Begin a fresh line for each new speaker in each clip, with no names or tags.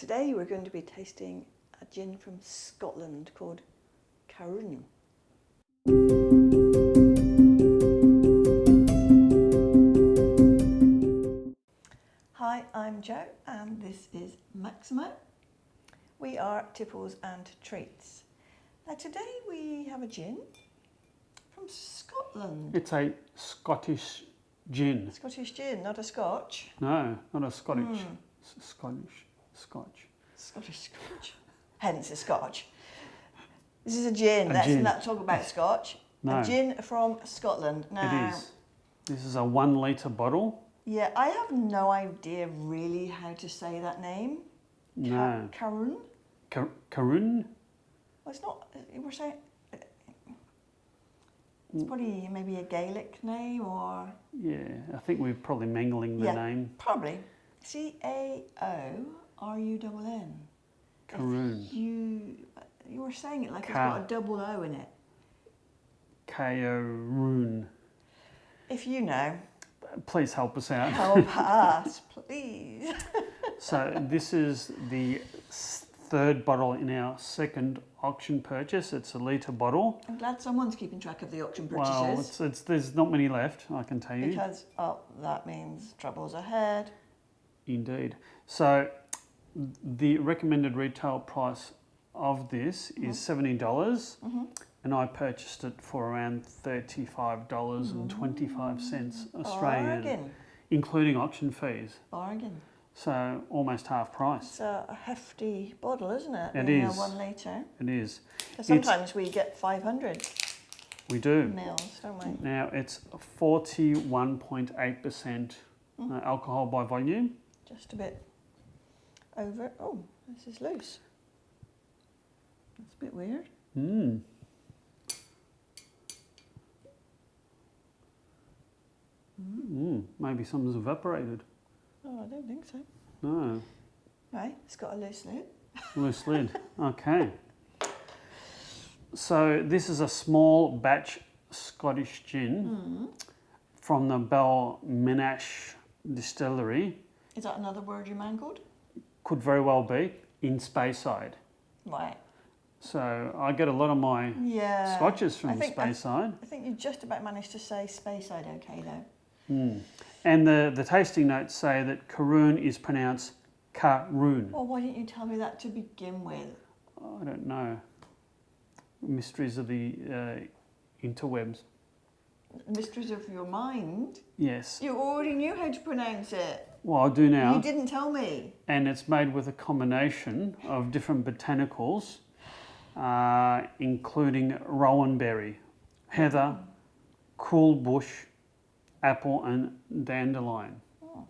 Today we're going to be tasting a gin from Scotland called Caorunn. Hi, I'm Jo and this is Maximo. We are Tipples and Treats. Now today we have a gin from Scotland.
It's a Scottish gin.
Scottish gin, not a Scotch.
No, not a Scottish.
Scottish Scotch. Hence a Scotch. This is a gin. Let's not talk about Scotch.
No.
A gin from Scotland. Now,
It is. This is a 1 litre bottle.
Yeah, I have no idea really how to say that name.
No.
Caorunn?
Caorunn?
Well, it's not. We're saying. It's probably maybe a Gaelic name or.
Yeah, I think we're probably mangling the name.
Probably. Caorunn.
Caorunn.
You were saying it like it's got a double O in it.
Caorunn.
If you know.
Please help us out.
Help us, please.
So this is the third bottle in our second auction purchase. It's a litre bottle.
I'm glad someone's keeping track of the auction purchases.
Well, there's not many left, I can tell you.
Because, that means trouble's ahead.
Indeed. So the recommended retail price of this is $70, and I purchased it for around $35.25 Australian,
Bargain.
including auction fees.
Bargain.
So almost half price.
It's a hefty bottle, isn't it?
It is.
1 litre.
It is.
Sometimes we get 500
We do.
mils, don't we?
Now it's 41.8% alcohol by volume.
Just a bit over. Oh, this is loose. That's a bit weird.
Maybe something's evaporated.
Oh, I don't think so.
No.
Right, it's got a loose lid.
Loose lid. Okay. So this is a small batch Scottish gin from the Balmenach distillery.
Is that another word you mangled?
Could very well be in Speyside.
Right.
So I get a lot of my scotches from Speyside.
I think you just about managed to say Speyside okay though.
And the tasting notes say that Caorunn is pronounced ka-roon.
Well, why didn't you tell me that to begin with?
I don't know. Mysteries of the interwebs.
Mysteries of your mind?
Yes.
You already knew how to pronounce it.
Well, I do now.
You didn't tell me.
And it's made with a combination of different botanicals, including rowan berry, heather, coul bush, apple and dandelion.
Oh.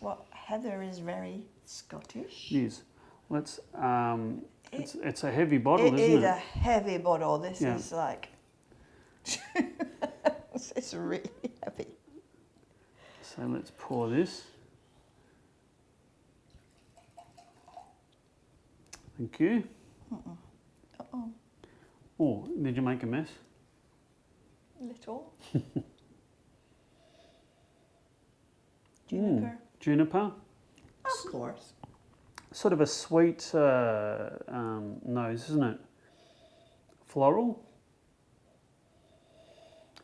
Well, heather is very Scottish.
It is. Let's. It's a heavy bottle, isn't it?
It is a heavy bottle. This is like. It's really heavy.
So let's pour this. Thank you.
Uh-oh.
Oh, did you make a mess?
Little. Juniper.
Juniper.
Of course.
Sort of a sweet nose, isn't it? Floral.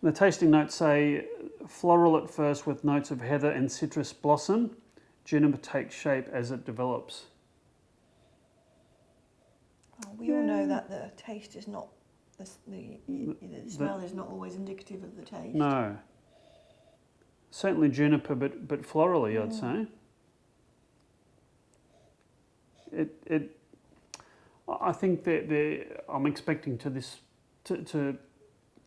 The tasting notes say floral at first with notes of heather and citrus blossom. Juniper takes shape as it develops.
Oh, we all know that the taste is not, the smell is not always indicative of the taste.
No. Certainly juniper, but florally, I'd say. I think that I'm expecting to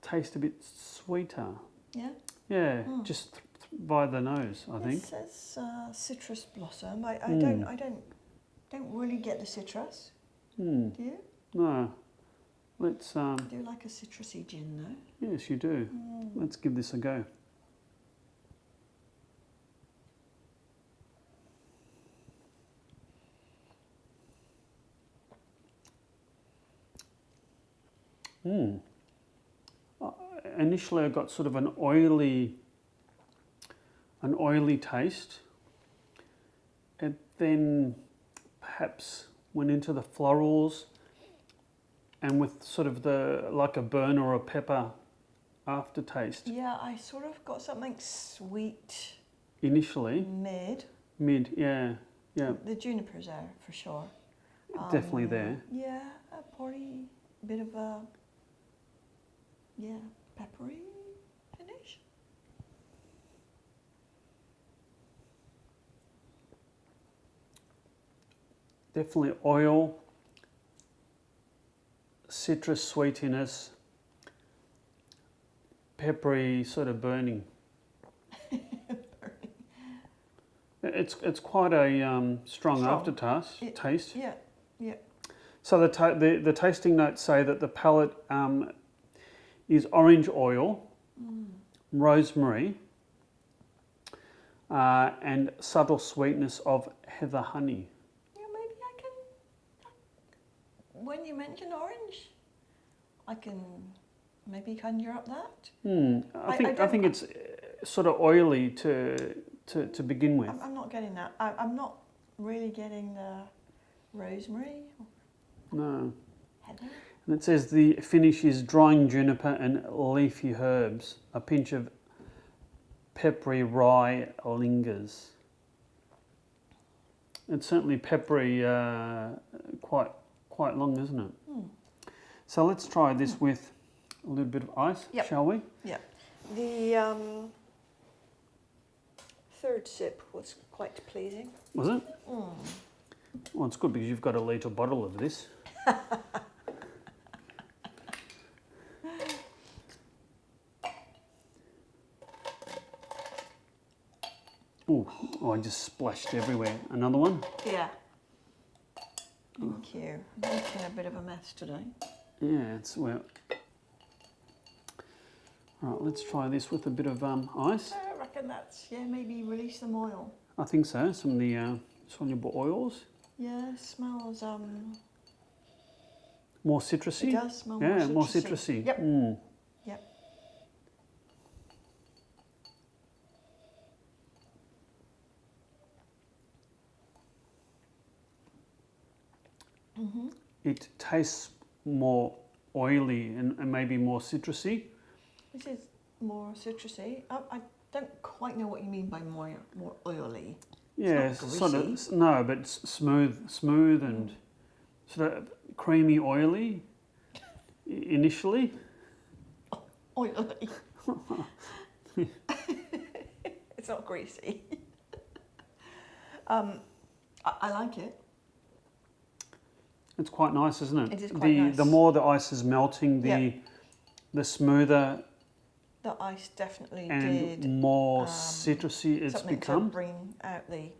taste a bit sweeter.
Yeah?
Yeah, just by the nose, I think.
It says citrus blossom. I don't really get the citrus. Do you?
No. Let's.
I do like a citrusy gin though.
Yes, you do. Let's give this a go. Initially, I got sort of an oily taste. It then perhaps went into the florals, and with sort of like a burn or a pepper aftertaste.
Yeah, I sort of got something sweet.
Initially. Mid, yeah.
The juniper's there for sure.
Definitely there.
Yeah, probably a bit of a peppery finish.
Definitely oil, citrus sweetiness, peppery sort of burning. It's quite a strong aftertaste.
Yeah.
So the tasting notes say that the palate is orange oil, rosemary, and subtle sweetness of heather honey.
Yeah, maybe I can. When you mention orange, I can maybe conjure up that.
I think it's sort of oily to begin with.
I'm not getting that. I'm not really getting the rosemary.
No.
Heather.
And it says the finish is drying juniper and leafy herbs, a pinch of peppery rye lingers. It's certainly peppery, quite long, isn't it? So let's try this with a little bit of ice, shall we?
Yeah. The third sip was quite pleasing.
Was it? Well, it's good because you've got a litre bottle of this. Oh, I just splashed everywhere. Another one?
Yeah. Thank you. I'm making a bit of a mess today.
Yeah, it's well. Right, let's try this with a bit of ice.
I reckon that's, maybe release some oil.
I think so. Some of the soluble oils.
Yeah, it smells
More citrusy.
It does smell
more citrusy.
Yep.
Mm.
Yep.
It tastes more oily and maybe more citrusy.
This is more citrusy. I don't quite know what you mean by more oily.
Yeah,
It's not
sort
greasy.
of. No, but it's smooth and sort of creamy, oily. Initially.
Oily. It's not greasy. I like it.
It's quite nice, isn't it?
It is quite nice.
The more the ice is melting, the smoother
The ice definitely
and
did
more citrusy it's
something
become.
to bring out the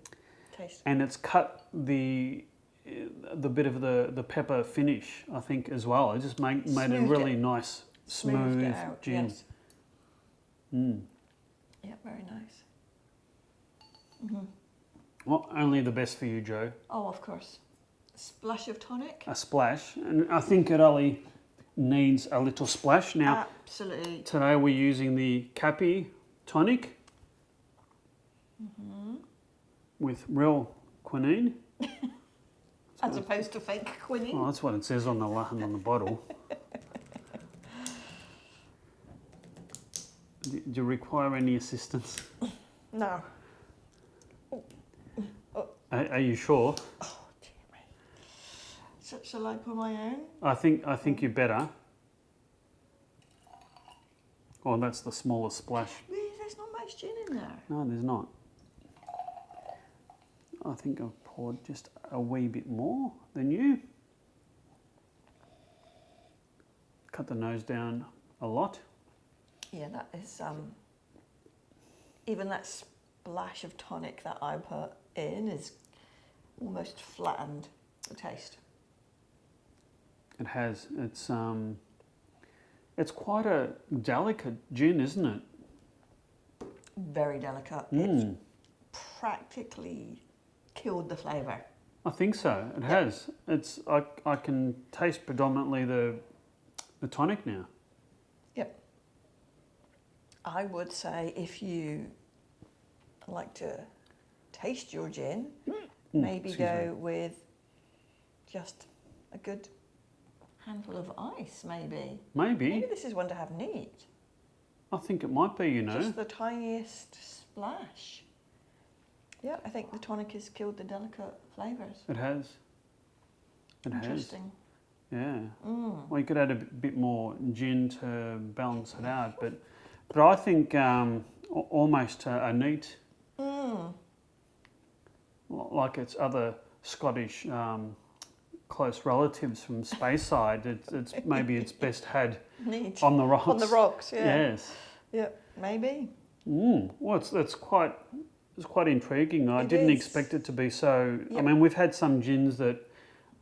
taste.
And it's cut the bit of the pepper finish, I think, as well. It just made a
Smoothed
really
it.
nice,
Smoothed
smooth
it out,
gin.
yes. Yeah, very nice.
Well, only the best for you, Joe.
Oh, of course. Splash of tonic.
A splash, and I think it only needs a little splash. Now,
Absolutely.
today we're using the Cappy tonic with real quinine.
As opposed to fake quinine.
Oh, that's what it says on the bottle. Do you require any assistance?
No.
Are you sure?
Oh, dear me. Shall I put my own?
I think you better. Oh, that's the smallest splash.
There's not much gin in there.
No, there's not. I think I've poured just a wee bit more than you. Cut the nose down a lot.
Yeah, that is even that splash of tonic that I put in is almost flattened the taste.
It has. It's quite a delicate gin, isn't it?
Very delicate. It's practically killed the flavour.
I think so. It has. It's. I can taste predominantly the tonic now.
Yep. I would say if you like to taste your gin, maybe
excuse
go with just a good handful of ice, maybe.
Maybe.
Maybe this is one to have neat.
I think it might be, you know.
Just the tiniest splash. Yeah, I think the tonic has killed the delicate flavours.
It has. It has.
Interesting.
Yeah.
Mm.
Well, you could add a bit more gin to balance it out, but I think almost a neat, like its other Scottish close relatives from Speyside. It's maybe it's best had
Neat.
on the rocks.
On the rocks, yeah.
Yes.
Yeah, maybe.
Well, it's quite intriguing. I
It
didn't
is.
expect it to be so.
Yep.
I mean, we've had some gins that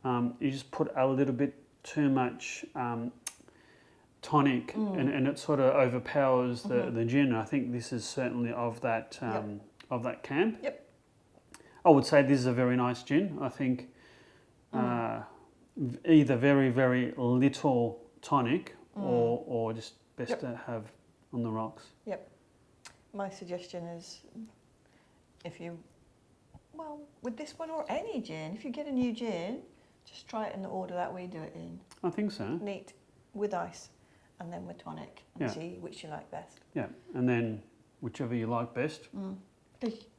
you just put a little bit too much tonic, and it sort of overpowers the gin. I think this is certainly of that camp.
Yep.
I would say this is a very nice gin. I think either very, very little tonic or just best to have on the rocks.
Yep. My suggestion is with this one or any gin, if you get a new gin, just try it in the order that we do it in.
I think so.
Neat, with ice, and then with tonic, and see which you like best.
Yeah, and then whichever you like best,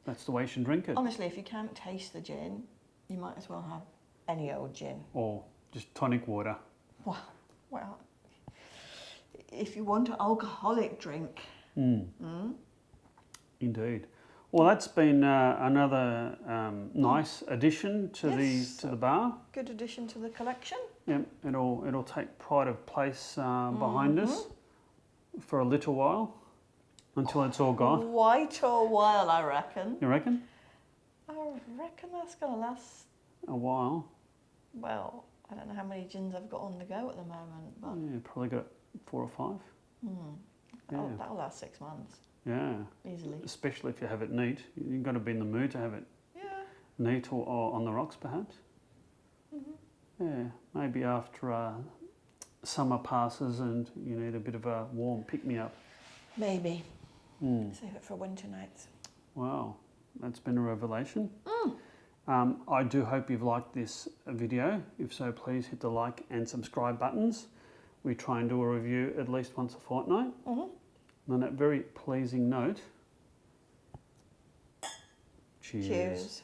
that's the way you should drink it.
Honestly, if you can't taste the gin, you might as well have any old gin.
Or just tonic water.
Well, if you want an alcoholic drink.
Indeed. Well, that's been another nice addition to the bar.
Good addition to the collection.
Yep, it'll take pride of place behind us for a little while until it's all gone.
Quite a while, I reckon.
You reckon?
I reckon that's going to last.
A while.
Well, I don't know how many gins I've got on the go at the moment, but
Yeah, probably got 4 or 5.
that'll last 6 months.
Yeah.
Easily.
Especially if you have it neat. You've got to be in the mood to have it neat or on the rocks, perhaps. Yeah, maybe after summer passes and you need a bit of a warm pick-me-up.
Maybe. Save it for winter nights.
Wow, that's been a revelation. I do hope you've liked this video. If so, please hit the like and subscribe buttons. We try and do a review at least once a fortnight. On that very pleasing note, cheers.
Cheers.